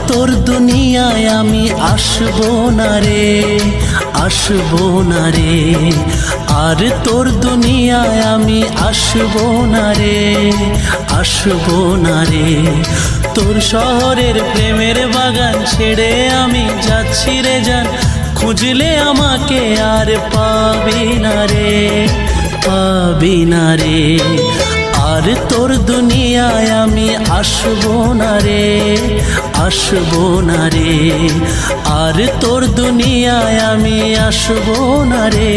তোর দুনিয়ায় আমি আসবো না রে, আসবো না রে। আর তোর দুনিয়ায় আমি আসবো না রে, আসবো না রে। তোর শহরের প্রেমের বাগান ছেড়ে আমি যাচ্ছি রে জান, খুঁজলে আমাকে আর পাবি না রে, পাবি না রে। আর তোর দুনিয়ায় আমি আসবো না রে, আসবো না রে। আর তোর দুনিয়ায় আমি আসবো না রে,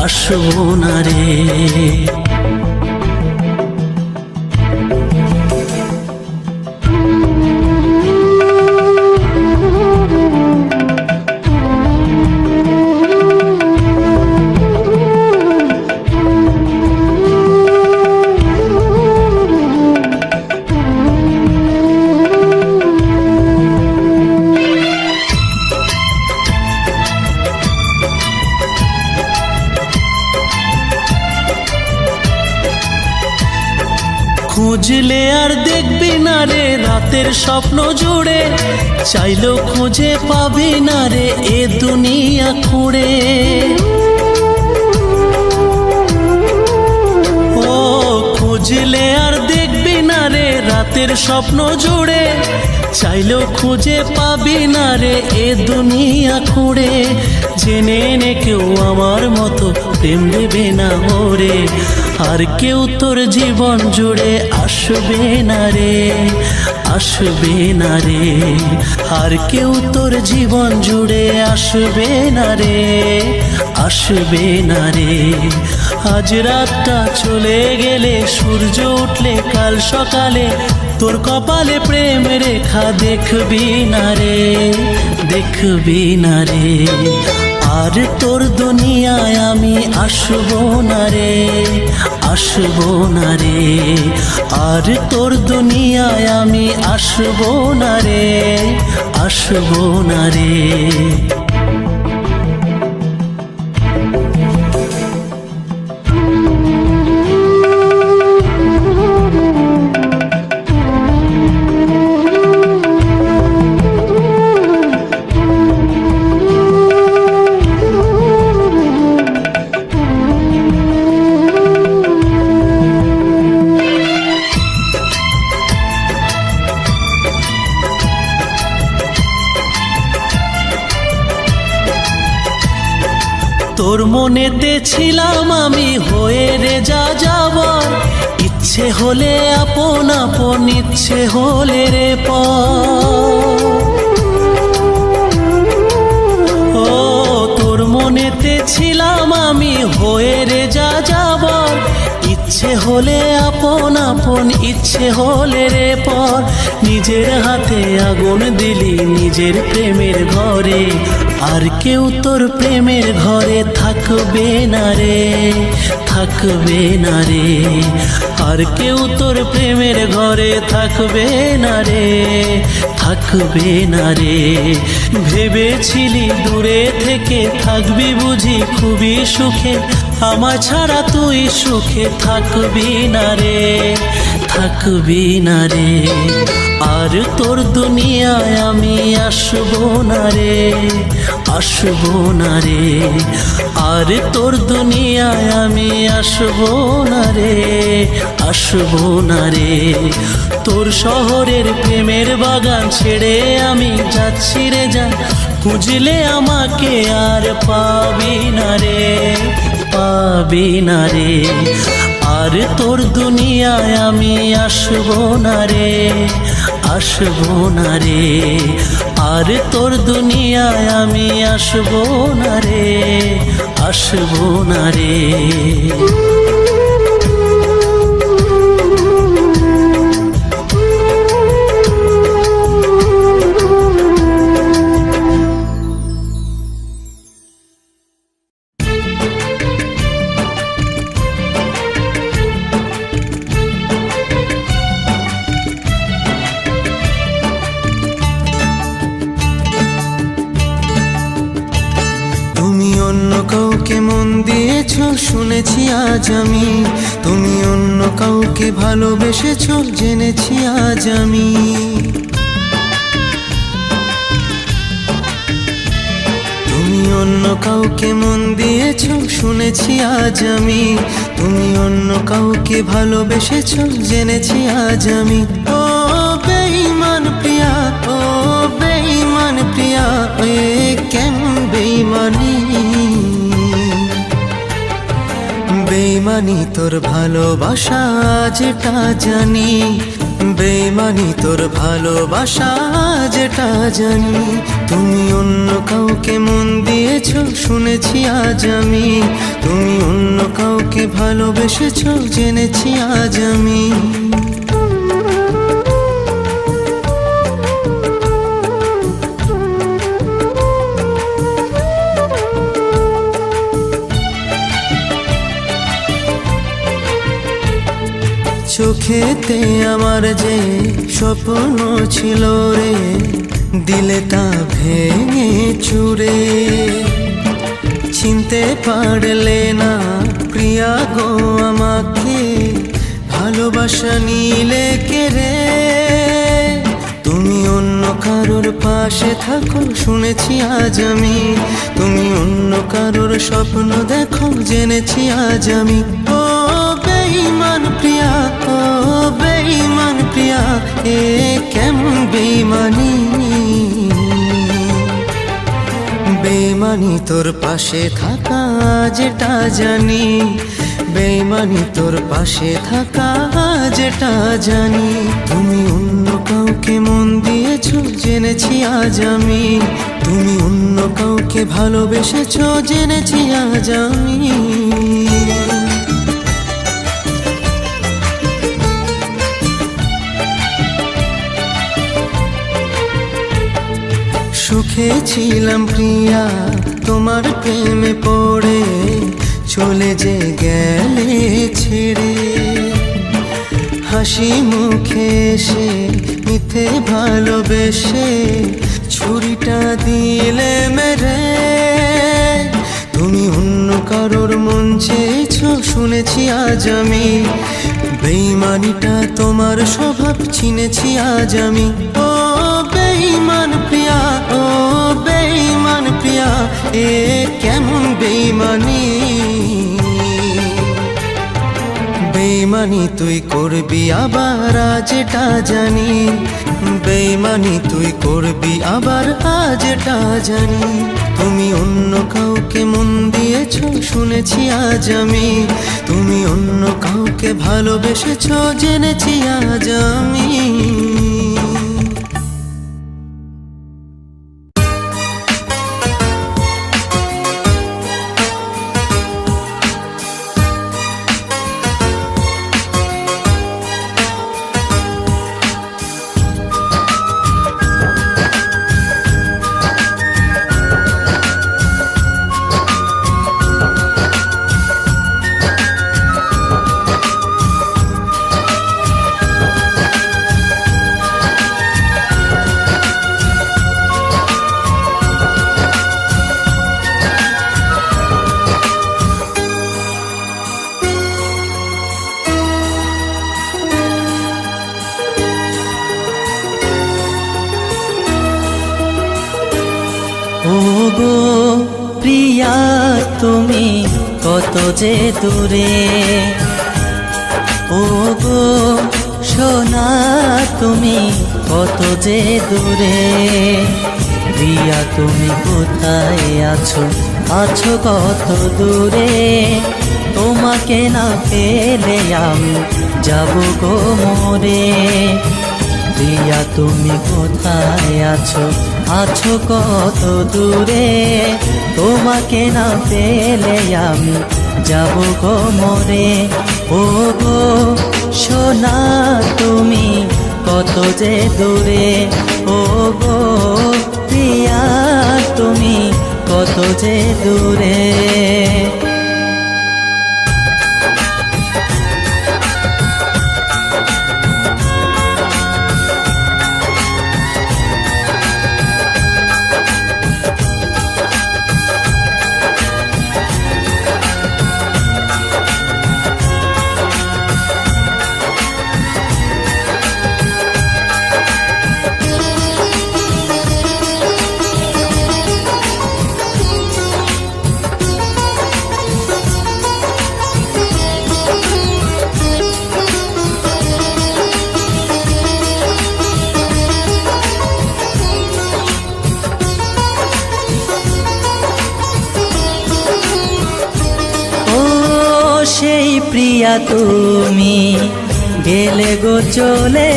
আসবো না রে। খুঁজলে আর দেখবি না রে রাতের স্বপ্ন জুড়ে, চাইলেও খুঁজে পাবি না রে এ দুনিয়া খুঁড়ে। ও খুঁজলে আর দেখবি না রে রাতের স্বপ্ন জুড়ে, চাইলেও খুঁজে পাবি না রে এ দুনিয়া খুঁড়ে। জেনে নে কেউ আমার মতো প্রেম দেবে না ওরে, আর কেউ তোর জীবন জুড়ে আসবে না রে, আসবে না রে। আর কেউ তোর জীবন জুড়ে আসবে না রে, আসবে না রে। আজ রাতটা চলে গেলে সূর্য উঠলে কাল সকালে তোর কপালে প্রেম রেখা দেখবি না রে, দেখবি না রে। আর তোর দুনিয়ায় আমি আসবো না রে, আসবো না রে। আর তোর দুনিয়ায় আমি আসবো না রে, আসবো না রে। তোর মনেতে ছিলাম আমি হয়ে রে যা যাবার, ইচ্ছে হলে আপন আপন, ইচ্ছে হলে রে পর। ও তোর মনেতে ছিলাম আমি হয়ে রে যা যাবার, ইচ্ছে হলে আপন আপন, ইচ্ছে হলে রে পর। নিজের হাতে আগুন দিলি নিজের প্রেমের ঘরে, আর কেউ তোর প্রেমের ঘরে থাকবে না রে, থাকবে না রে। আর কেউ তোর প্রেমের ঘরে থাকবে না রে, থাকবে না রে। ভেবেছিলি দূরে থেকে থাকবি বুঝি খুবই সুখে, আমার ছাড়া তুই সুখে থাকবি না রে, থাকবি না রে। আর তোর দুনিয়ায় আমি আসবো না রে, আসবো না রে। আর তোর দুনিয়ায় আমি আসবো না রে, আসবো না রে। তোর শহরের প্রেমের বাগান ছেড়ে আমি যাচ্ছি রে জান, খুঁজলে আমাকে আর পাবি না রে, পাবি না রে। আর তোর দুনিয়ায় আমি আসবো না রে, আসবো না রে। আর তোর দুনিয়ায় আমি আসবো না রে, আসবো না রে। কাউকে মন দিয়েছো শুনেছি আজ আমি, তুমি অন্য কাউকে ভালোবেসেছো জেনেছি আজ আমি। অন্য কাউকে মন দিয়েছো শুনেছি আজ আমি, তুমি অন্য কাউকে ভালোবেসেছো জেনেছি আজ আমি। ও বেঈমান প্রিয়া, ও বেঈমান প্রিয়া, এ কেমন বেঈমানি। বেঈমানি তোর ভালোবাসা যেটা জানি, বেঈমানি তোর ভালোবাসা যেটা জানি। তুমি অন্য কাউকে মন দিয়েছো শুনেছি আজ আমি, তুমি অন্য কাউকে ভালোবেসেছো জেনেছি আজ আমি। চোখেতে আমার যে স্বপ্ন ছিল রে, দিলে তা ভেঙে চুরে। চিনতে পারলে না প্রিয়া গো আমাকে, ভালোবাসা নিলে কেড়ে। তুমি অন্য কারোর পাশে থাকো শুনেছি আজ আমি, তুমি অন্য কারোর স্বপ্ন দেখো জেনেছি আজ আমি। ও বেঈমান প্রিয়া, ও বেঈমান প্রিয়া, এ কেমন বেঈমানি। বেঈমানি তোর পাশে থাকা যেটা জানি, বেঈমানি তোর পাশে থাকা যেটা জানি। তুমি অন্য কাউকে মন দিয়েছো জেনেছি আজ আমি, তুমি অন্য কাউকে ভালোবেসেছো জেনেছি আজ আমি। সুখে ছিলাম প্রিয়া তোমার প্রেমে পড়ে, চলে যে গেলে ছেড়ে। হাসি মুখে এসে মিথ্যে ভালোবেসে ছুরিটা দিলে মেরে। তুমি অন্য কারোর মন চেয়েছো শুনেছি আজ আমি, বেঈমানিটা তোমার স্বভাব চিনেছি আজ আমি। ও বেঈমান প্রিয়া, ও বেঈমান প্রিয়া, এ কেমন বেঈমানি। বেঈমানি তুই করবি আবার যেটা জানি, বেঈমানি তুই করবি আবার যেটা জানি। তুমি অন্য কাউকে মন দিয়েছো শুনেছি আজ আমি, তুমি অন্য কাউকে ভালোবেসেছো জেনেছি আজ আমি। ওগো প্রিয়া তুমি কত যে দূরে, ওগো সোনা তুমি কত যে দূরে। প্রিয়া তুমি কোথায় আছো, আছো কত দূরে। তোমাকে না পেলে আমি যাব গো মরে। প্রিয়া তুমি কোথায় আছো, আছো কত দূরে। তোমাকে না পেলে আমি যাব গো মরে। ও গো সোনা তুমি কত যে দূরে, ও গো প্রিয়া তুমি কত যে দূরে। সেই প্রিয়া তুমি গেলে গো চলে,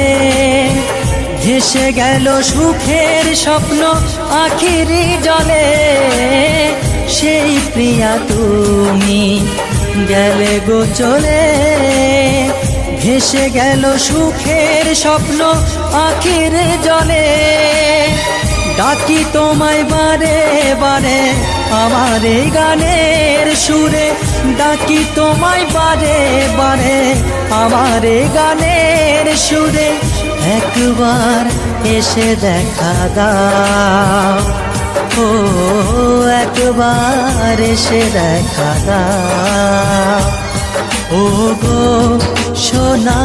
ভেসে গেল সুখের স্বপ্ন আখিরি জলে। সেই প্রিয়া তুমি গেলে গো চলে, ভেসে গেল সুখের স্বপ্ন আখির জলে। ডাকি তোমায় বারে বারে আমার এই গানের সুরে, ডাকি তোমায় বারে বারে আমার এই গানের সুরে। একবার এসে দেখা দাও, ও একবার এসে দেখা দাও। ও গো সোনা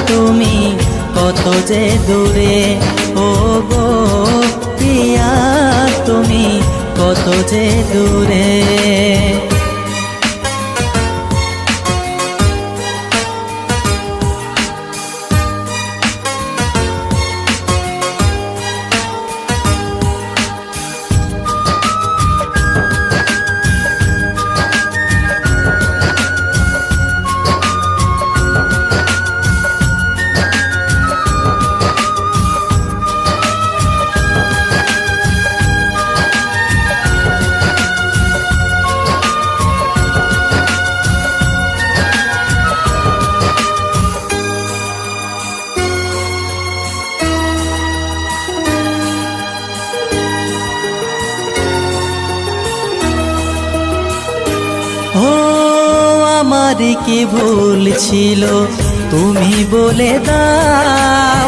তুমি কত যে দূরে, ও গো প্রিয়া তুমি কত যে দূরে। ও আমার কি ভুল ছিল তুমি বলে দাও,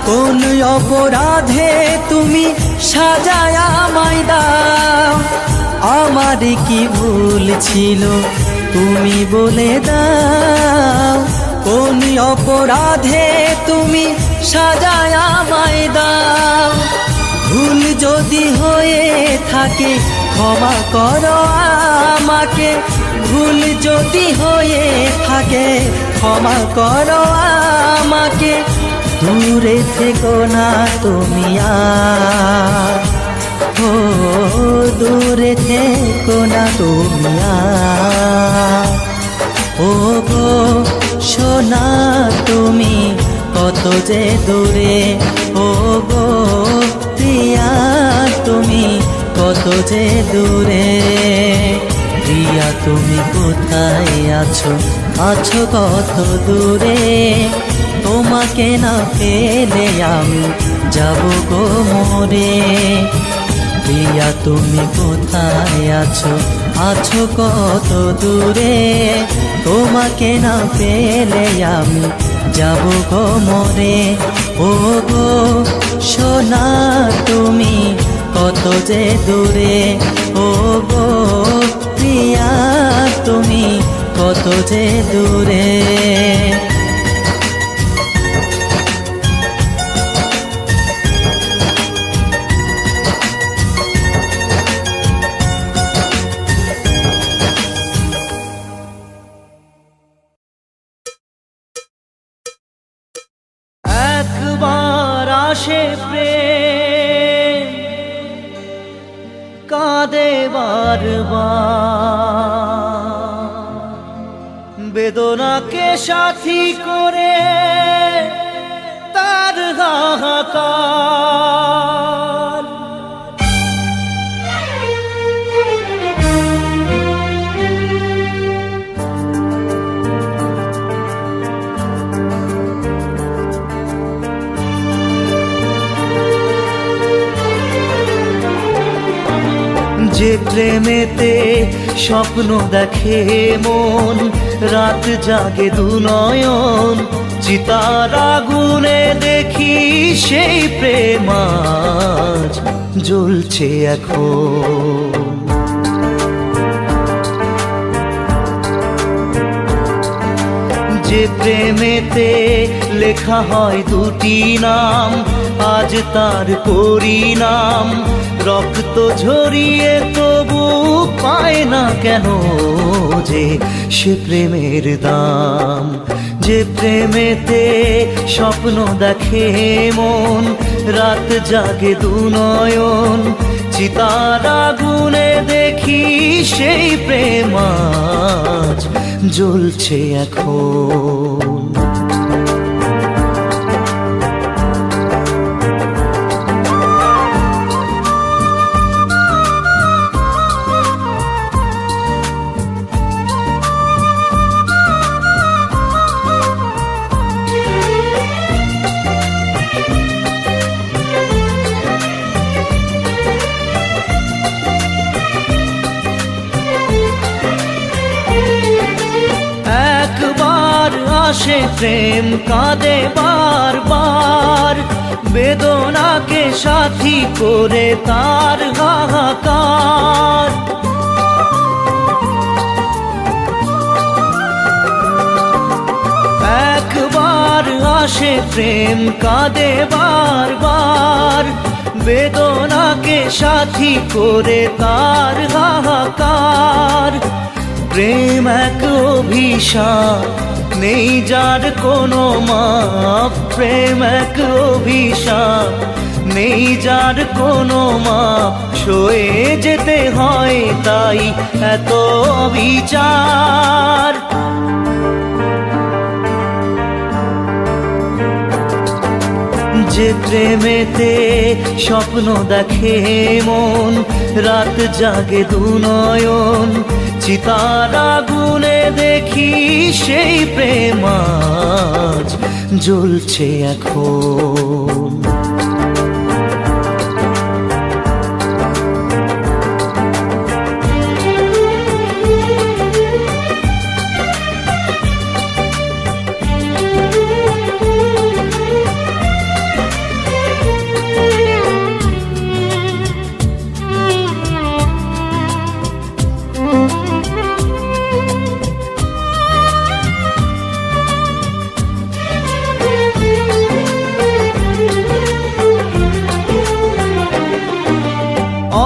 কোন অপরাধে তুমি সাজায় আমায় দাও। আমার কি ভুল ছিল তুমি বলে দাও, কোন অপরাধে তুমি সাজায় আমায় দাও। ভুল যদি হয়ে থাকে ক্ষমা করো আমাকে, ভুল যদি হয়ে থাকে ক্ষমা করো আমাকে। দূরে থেকো না তুমি আর, ও দূরে থেকো না তুমি আর। ও গো সোনা তুমি কত যে দূরে, ও গো প্রিয়া তুমি কত যে দূরে। প্রিয়া তুমি কোথায় আছো, আছো কত দূরে। তোমাকে না পেলে আমি যাব গো মরে। প্রিয়া তুমি কোথায় আছো, আছো কত দূরে। তোমাকে না পেলে আমি যাব গো মরে। ও গো সোনা তুমি কত যে দূরে, ও গো প্রিয়া তুমি কত যে দূরে। একবার আসে প্রেম, কাঁদে বারবার, বেদনাকে সাথী করে তার হাহাকার। যে প্রেমেতে স্বপ্ন দেখে মন, রাত জাগে দু নয়ন, চিতার আগুনে দেখি সেই প্রেম আজ জ্বলছে এখন। যে প্রেমেতে লেখা হয় দুটি নাম, আজ তার পরিণাম রক্ত ঝরিয়ে তবু পায় না কেন যে সে প্রেমের দাম। যে প্রেমেতে স্বপ্ন দেখে মন, রাত জাগে দু নয়ন, চিতার আগুনে দেখি সেই প্রেম আজ জ্বলছে এখন। একবার আসে প্রেম কাঁদে বারবার, বেদনাকে সাথী করে তার হাহাকার। একবার আসে প্রেম কাঁদে বারবার, বেদনাকে সাথী করে তার হাহাকার। প্রেম এক অভিশাপ, নেই যার কোনো মাপ। প্রেম এক অভিশাপ, নেই যার কোনো মাপ। সয়ে যেতে হয় তাই এত বিচার। যে প্রেমেতে স্বপ্ন দেখে মন, রাত জাগে দুনয়ন, চিতার আগুনে দেখি সেই প্রেম আজ জ্বলছে এখন।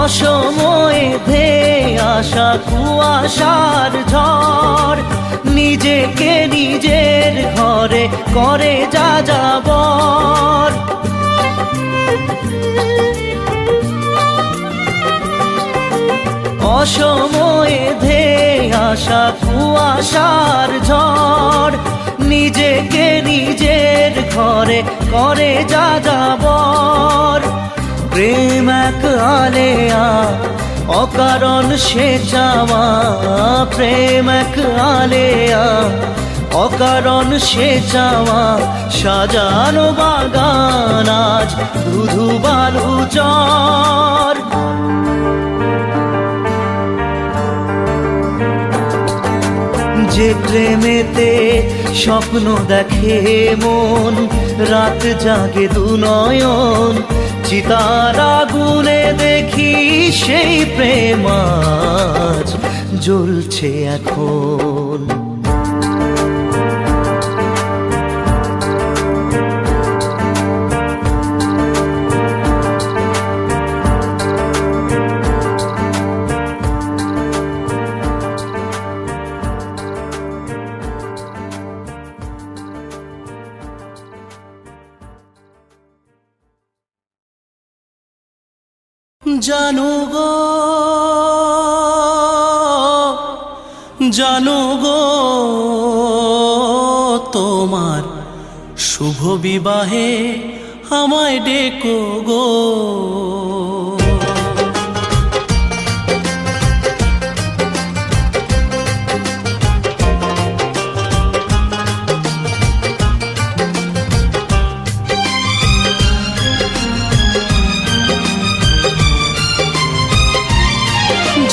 অসময়ে ধেয়ে আসা কুয়াশার ঝড়, নিজেকে নিজের ঘরে করে যা যাবর। অসময়ে ধেয়ে আসা কুয়াশার ঝড়, নিজেকে নিজের ঘরে করে যা যাবর। প্রেম এক আলেয়া, অকারণ সে চাওয়া। প্রেম এক আলেয়া, অকারণ সে চাওয়া। সাজানো বাগান আজ ধুধু বালু চর। যে প্রেমেতে স্বপ্ন দেখে মন, রাত জাগে দুনয়ন, চিতার আগুনে দেখি সেই প্রেম আজ জ্বলছে এখন। জানো গো, জানো গো, তোমার শুভ বিবাহে আমায় ডেকো গো।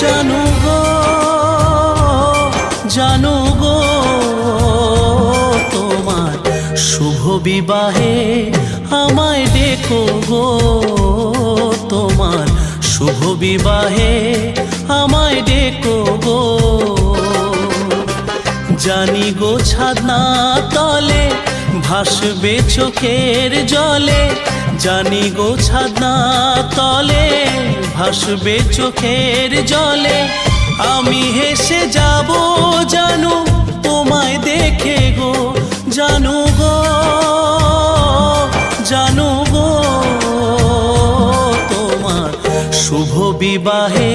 জানো গো, জানো গো, তোমার শুভ বিবাহে আমায় ডেকো গো। তোমার শুভ বিবাহে আমায় ডেকো গো। জানি গো ছাদনা তলে ভাসবে চোখের জলে। জানি গো ছাদনা তলে ভাসবে চোখের জলে। আমি হেসে যাব জানো তোমায় দেখে গো। জানো গো, জানো গো, তোমার শুভ বিবাহে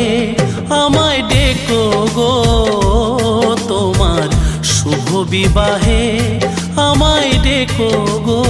আমায় ডেকো গো। তোমার বিবাহে আমায় ডেকো গো।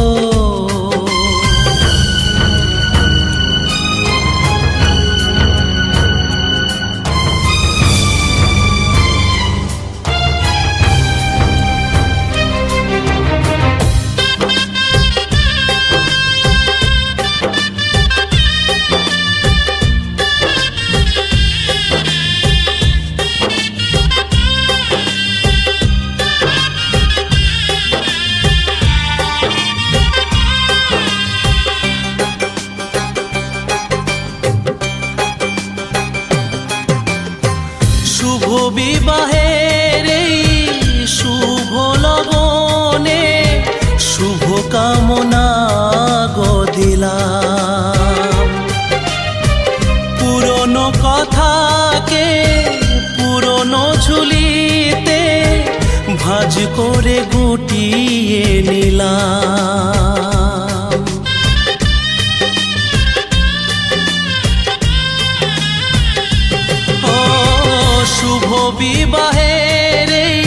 শুভ বিবাহের এই শুভ লগনে শুভ কামনা গো দিলাম। পুরনো কথাকে পুরনো ঝুলিতে ভাঁজ করে গুটিয়ে নিলাম। শুভ বিবাহের এই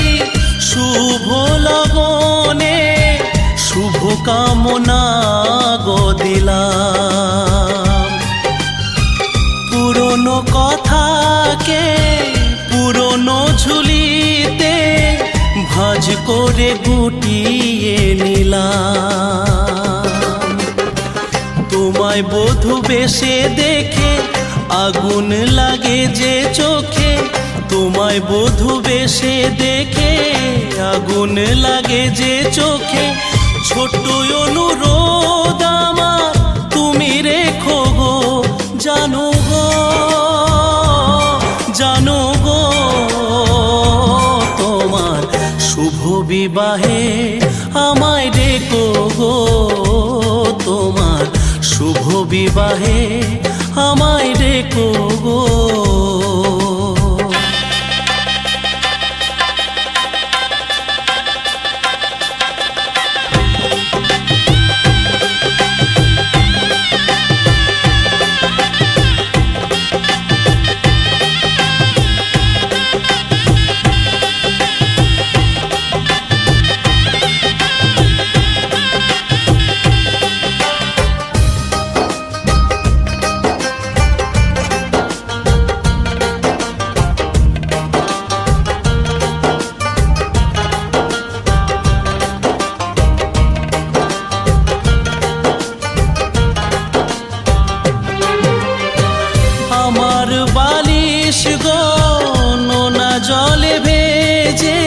শুভ লগনে শুভ কামনা গো দিলাম। পুরনো কথাকে পুরনো ঝুলিতে ভাঁজ করে গুটিয়ে নিলাম। তোমায় বধূ বেশে দেখে আগুন লাগে যে চোখে, তোমায় বধূ বেশে দেখে আগুন লাগে যে চোখে। ছোট্ট অনুরোধ আমার তুমি রেখো গো, জানো গো জানো গো। তোমার শুভ বিবাহে আমায় ডেকো গো, তোমার শুভ বিবাহে আমায় ডেকো গো। আমার বালিশ গো নোনা জলে ভেজে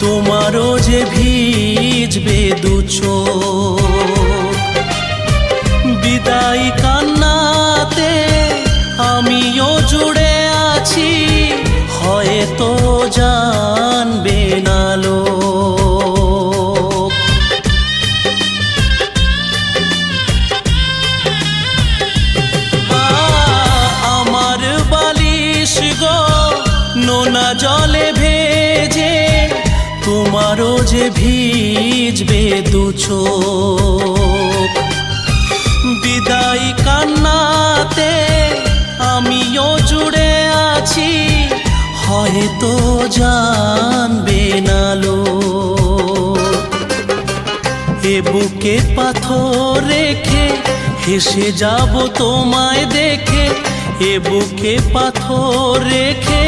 তোমারও যে ভিজবে দু চোখ। বিদায় কান্নাতে আমিও জুড়ে আছি, হয়তো জানবে না লোক। আমার বালিশ গো নোনা জলে ভেজে তোমারও যে ভিজবে দু চোখ। বিদায় কান্নাতে আমিও জুড়ে আছি, হয়তো জানবে না লোক। এ বুকে পাথর রেখে হেসে যাব তোমায় দেখে, এ বুকে পাথর রেখে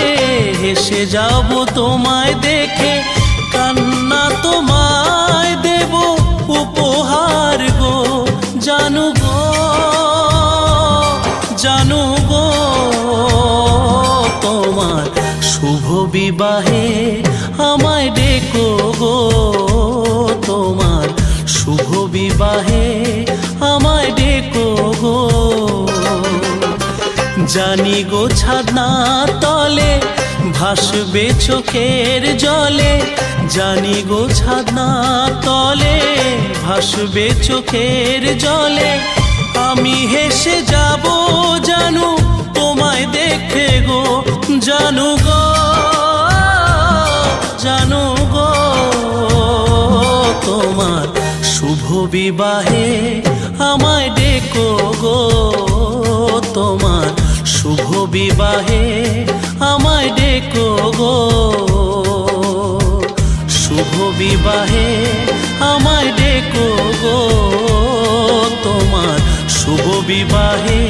হেসে যাব তোমায় দেখে। কান্না তোমায় দেব উপহার গো, জানো গো জানো গো। তোমার শুভ বিবাহে আমায় ডেকো গো, তোমার শুভ বিবাহে আমায় ডেকো গো। জানি গো ছাদনা তলে ভাসবে চোখের জলে, জানি গো ছাদনা তলে ভাসবে চোখের জলে। আমি হেসে যাব জানু তোমায় দেখে গো, জানু গো জানু গো। তোমার শুভ বিবাহে আমায় ডেকো গো, তোমার শুভ বিবাহে আমায় ডেকো গো। শুভ বিবাহে আমায় ডেকো গো, তোমার শুভ বিবাহে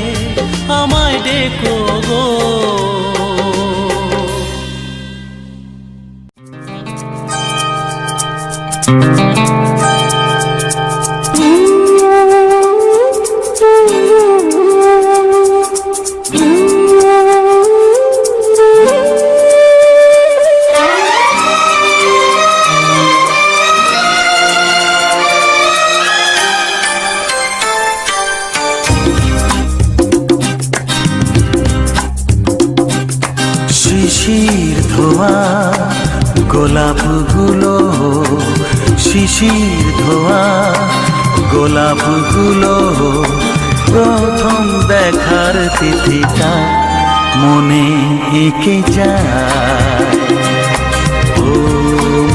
আমায় ডেকো গো। শিশির ধোয়া গোলাপগুলো, শিশির ধোয়া গোলাপগুলো, প্রথম দেখার তিথিটা মনে এঁকে যায়, ও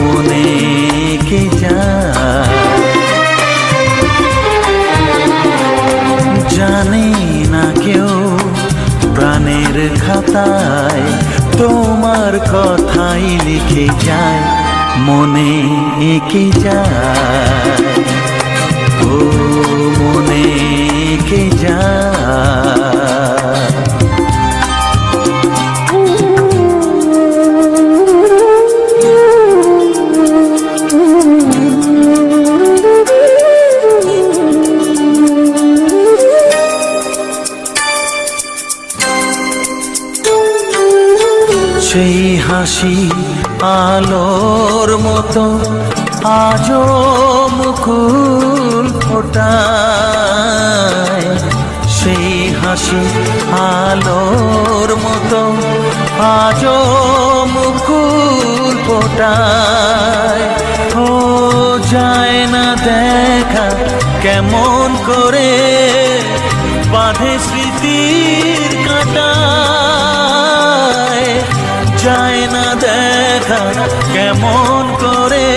মনে এঁকে যায়। জানে না কেউ প্রাণের খাতায় তোমার কথাই লিখে যায়, মনে এঁকে যায়, ও মনে এঁকে যায়। সেই হাসি আলোর মতো আজও মুকুল ফোটায়, সেই হাসি আলোর মতো আজও মুকুল ফোটায়। ও যায় না দেখা কেমন করে বাঁধে স্মৃতির কাঁটায়, যায় না দেখা কেমন করে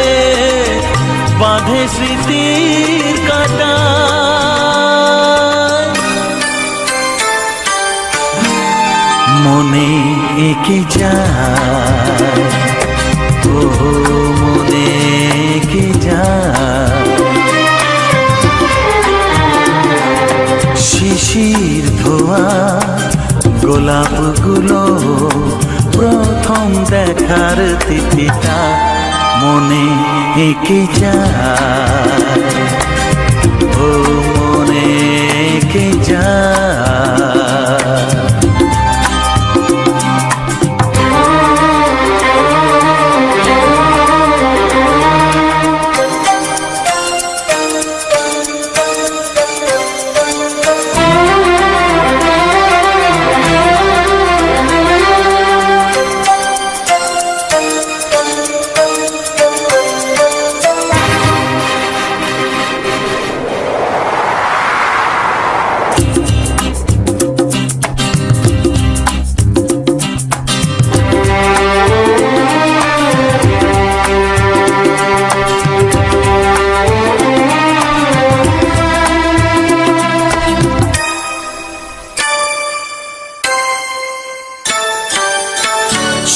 বাঁধে স্মৃতির কাঁটায়। মনে এঁকে যায়, ও মনে এঁকে যায়। শিশির ধোয়া গোলাপগুলো, প্রথম দেখার তিথিটা মনে এঁকে যায়, ও মনে এঁকে যায়।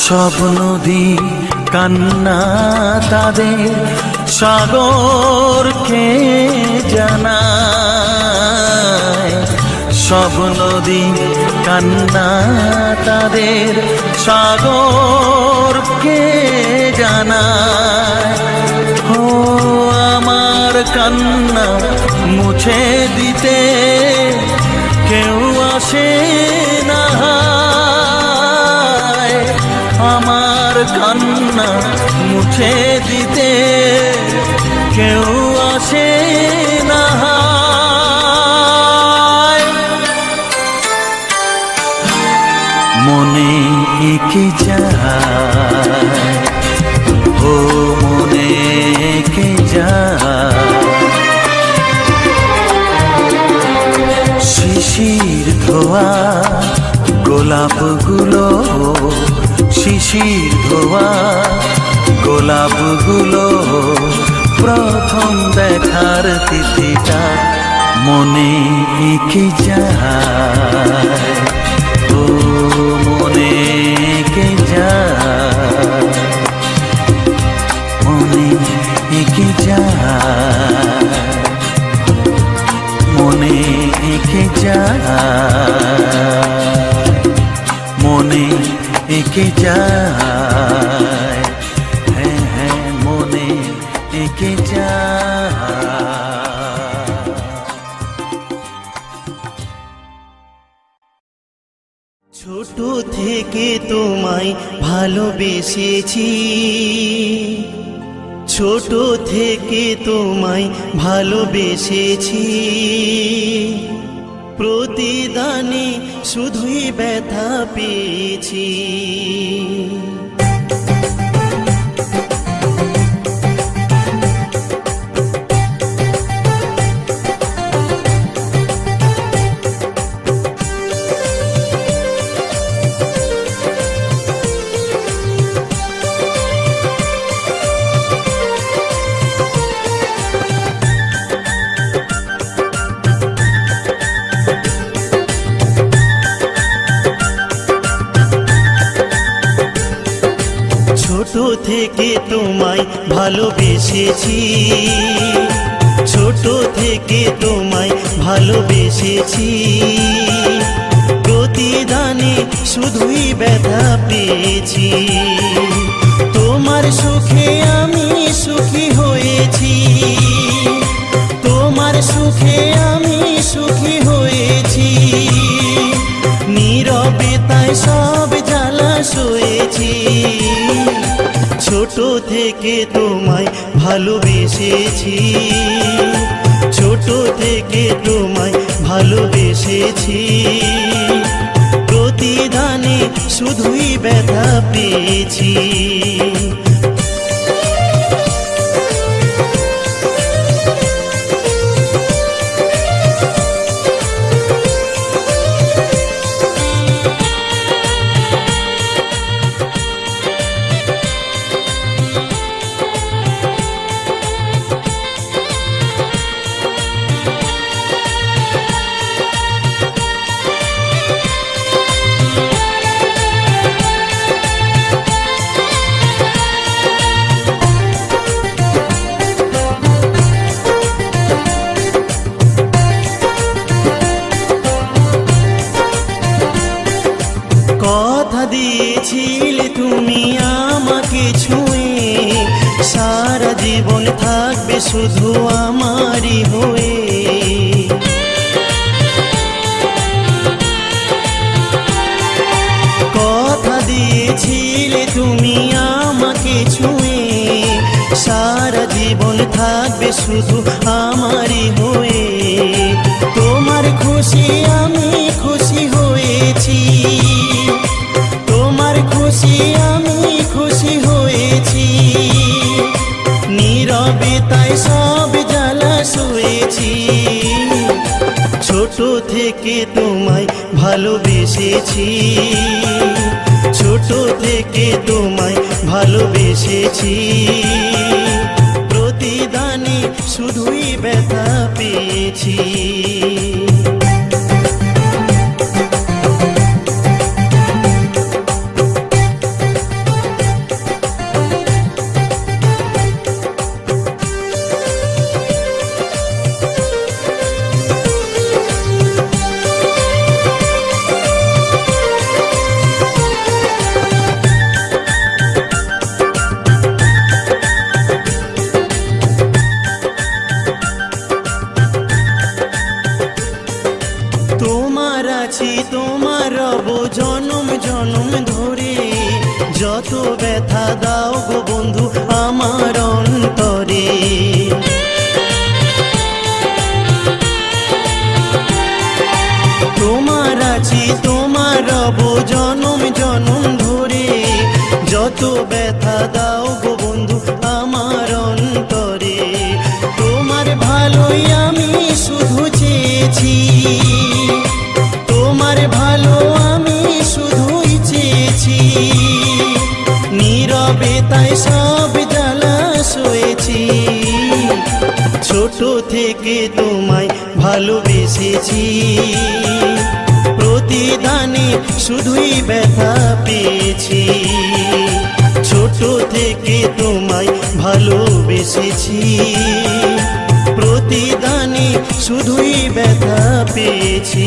সব নদী কান্না তাদের সাগরকে জানায়, সব নদী কান্না তাদের সাগরকে জানায়। ও আমার কান্না মুছে দিতে কেউ আসে না, আমার কান্না মুছে দিতে কেউ আসে না। মনে এঁকে যায়, ও মনে এঁকে যায়। শিশির ধোয়া গোলাপগুলো, শিশির ধোয়া গোলাপগুলো, প্রথম দেখার তিথিটা মনে এঁকে যায়, ও মনে এঁকে যায়, মনে এঁকে যায়, মনে এঁকে যায়, মনে এঁকে যায়, হ্যাঁ হ্যাঁ মনে এঁকে যায়। ছোট থেকে তোমায় ভালোবেসেছি, ছোট থেকে তোমায় ভালোবেসেছি, প্রতিদানে শুধুই ব্যথা পেয়েছি। ছোট থেকে তোমায় ভালোবেসেছি, ছোট থেকে তোমায় ভালোবেসেছি, প্রতিদানে শুধুই ব্যথা পেয়েছি। তোমার সুখে আমি সুখী হয়েছি, তোমার সুখে আমি সুখী হয়েছি, নীরবে তাই সব জ্বালা সয়েছি। ছোট থেকে তোমায় ভালোবেসেছি, ছোট থেকে তোমায় ভালোবেসেছি, প্রতিদানে শুধুই ব্যথা পেয়েছি। কথা দিয়েছিলে তুমি আমাকে ছুঁয়ে, সারা জীবন থাকবে শুধু আমারই হয়ে। কথা দিয়েছিলে তুমি আমাকে ছুঁয়ে, সারা জীবন থাকবে শুধু আমারই হয়ে। তোমার খুশি আমি খুশি হয়েছি, তোমার খুশি আমি খুশি হয়েছি, নীরবে তাই সব জ্বালা সয়েছি। ছোট থেকে তোমায় ভালোবেসেছি, ছোট থেকে তোমায় ভালোবেসেছি, প্রতিদানে শুধুই ব্যথা পেয়েছি। তোমার আছি তোমার রব জনম জনম ধরে, যত ব্যথা দাও গো বন্ধু আমার অন্তরে। তোমার আছি তোমার রব জনম জনম ধরে, যত ব্যথা দাও গো বন্ধু আমার অন্তরে। তোমার ভালোই আমি শুধু চেয়েছি, তোমার ভালো আমি শুধুই চেয়েছি, নীরবে তাই সব জ্বালা সয়েছি। ছোট থেকে তোমায় ভালোবেসেছি, প্রতিদানে শুধুই ব্যথা পেয়েছি। ছোট থেকে তোমায় ভালোবেসেছি, প্রতিদানে শুধুই ব্যথা পেয়েছি।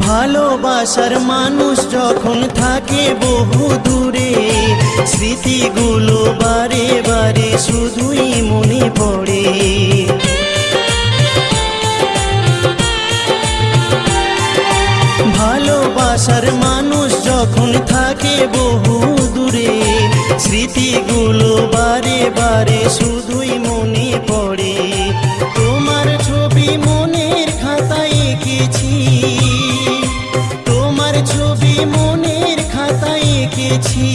ভালোবাসার মানুষ যখন থাকে বহু দূরে, স্মৃতিগুলো বারে বারে শুধুই মনে পড়ে। ভালোবাসার মানুষ যখন থাকে বহু দূরে, স্মৃতিগুলো বারে বারে শুধুই মনে পড়ে। তোমার ছবি মনের খাতায় এঁকেছি, তোমার ছবি মনের খাতায় এঁকেছি,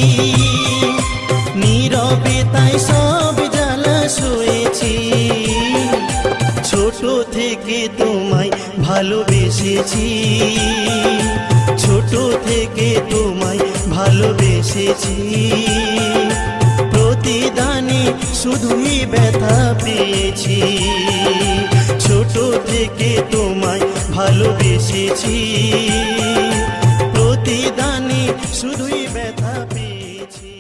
নীরবে তাই সব জ্বালা সয়েছি। ছোট থেকে তোমায় ভালোবেসেছি, ছোট থেকে তোমায় ভালোবেসেছি, প্রতিদানে শুধুই ব্যথা পেয়েছি। ছোট থেকে তোমায় ভালোবেসেছি, প্রতিদানে শুধুই ব্যথা পেয়েছি।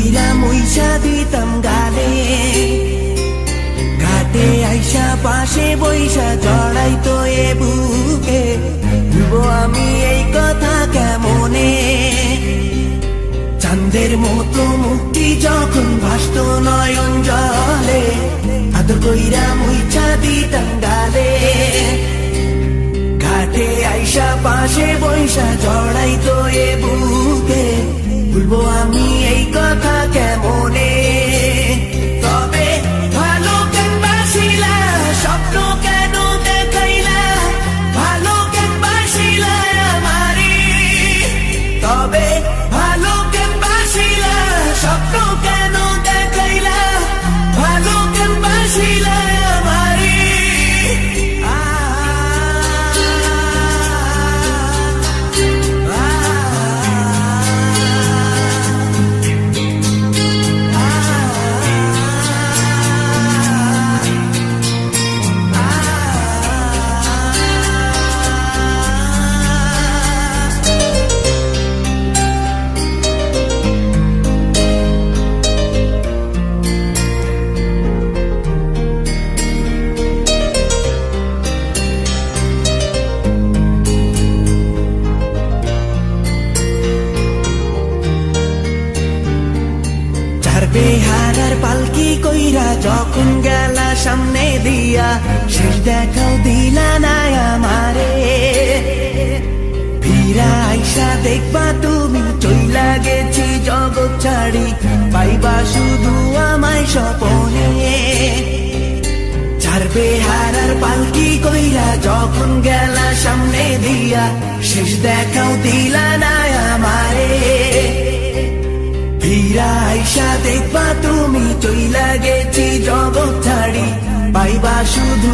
কইরা মুইসা দিতাম গালে ঘাটে আইসা পাশে বইসা জড়াইতো এ বুকে ভুলবো আমি এই কথা কেমনে চাঁদের মতো মুক্তি যখন ভাসত নয়ন জলে আদর কইরা মুইছা দিতাম গালে ঘাটে আইসা পাশে বইসা জড়াইতো এ বুকে ভুলবো আমি এই কথা কেমনে তবে ভালো কেন বাসিলা স্বপ্ন কেন দেখাইলা ভালো কেন বাসিলা আমারে তবে ভালো কেন বাসিলা স্বপ্ন কেন দেখাইলা ভালো কেন বাসিলা আমারে বেহারার পালকি কইরা যখন গেলা সামনে দিয়া শেষ দেখাও দিলা না আমারে ফিরা আইসা দেখবা তুমি চইলা গেছি জগৎ ছাড়ি পাইবা শুধু আমায় স্বপনে চার বেহারার পালকি কইরা যখন গেলা সামনে দিয়া শেষ দেখাও দিলা না আমারে ফিরা আইসা দেখবা তুমি চইলা গেছি জগৎ ছাড়ি পাইবা শুধু